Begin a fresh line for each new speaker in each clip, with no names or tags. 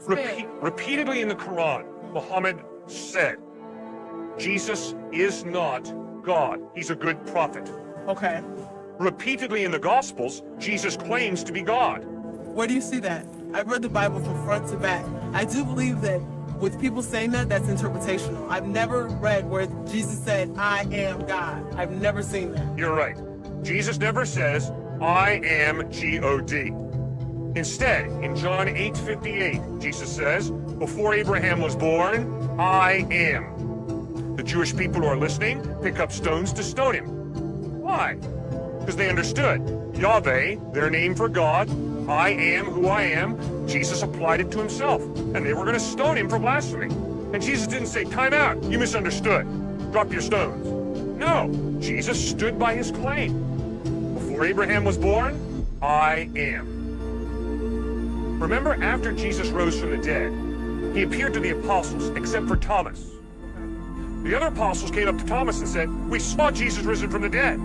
Repeatedly in the Quran, Muhammad said, Jesus is not God. He's a good prophet.
Okay.
Repeatedly in the Gospels, Jesus claims to be God.
Where do you see that? I've read the Bible from front to back. I do believe that with people saying that, that's interpretational. I've never read where Jesus said, I am God. I've never seen that.
You're right. Jesus never says, I am G-O-D. Instead, in John 8:58, Jesus says, before Abraham was born, I am. The Jewish people who are listening pick up stones to stone him. Why? Because they understood. Yahweh, their name for God, I am who I am. Jesus applied it to himself, and they were going to stone him for blasphemy. And Jesus didn't say, time out, you misunderstood. Drop your stones. No, Jesus stood by his claim. Before Abraham was born, I am. Remember, after Jesus rose from the dead, he appeared to the apostles, except for Thomas. The other apostles came up to Thomas and said, we saw Jesus risen from the dead.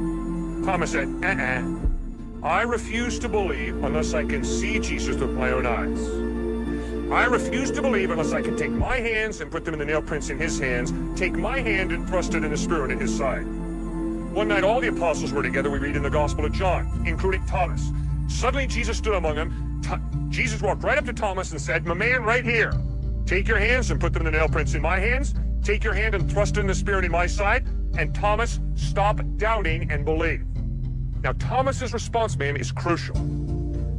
Thomas said, I refuse to believe unless I can see Jesus with my own eyes. I refuse to believe unless I can take my hands and put them in the nail prints in his hands, take my hand and thrust it in the Spirit in his side. One night all the apostles were together, we read in the Gospel of John, including Thomas. Suddenly Jesus stood among them. Jesus walked right up to Thomas and said, my man right here, take your hands and put them in the nail prints in my hands, take your hand and thrust it in the Spirit in my side, and Thomas, stop doubting and believe. Now Thomas's response, ma'am, is crucial.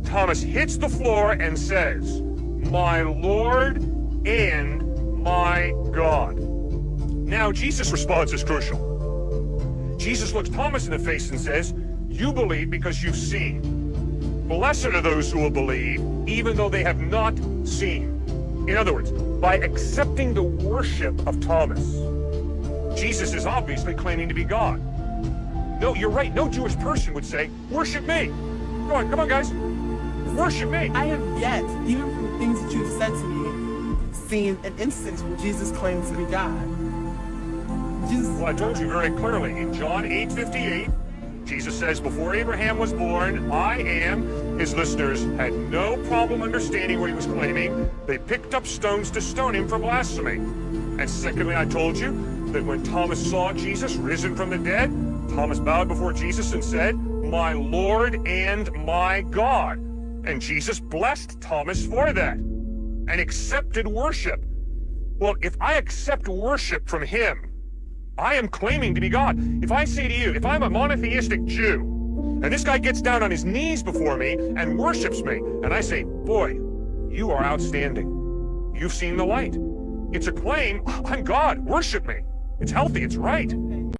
Thomas hits the floor and says, my Lord and my God. Now Jesus' response is crucial. Jesus looks Thomas in the face and says, you believe because you've seen. Blessed are those who will believe, even though they have not seen. In other words, by accepting the worship of Thomas, Jesus is obviously claiming to be God. No, you're right. No Jewish person would say, worship me. Come on, guys. Worship me.
I have yet, even from the things that you've said to me, seen an instance where Jesus claims to be God.
Well, I told you very clearly. In John 8:58, Jesus says, before Abraham was born, I am. His listeners had no problem understanding what he was claiming. They picked up stones to stone him for blasphemy. And secondly, I told you that when Thomas saw Jesus risen from the dead, Thomas bowed before Jesus and said, my Lord and my God. And Jesus blessed Thomas for that and accepted worship. Well, if I accept worship from him, I am claiming to be God. If I say to you, if I'm a monotheistic Jew, and this guy gets down on his knees before me and worships me, and I say, boy, you are outstanding. You've seen the light. It's a claim, I'm God, worship me. It's healthy, it's right.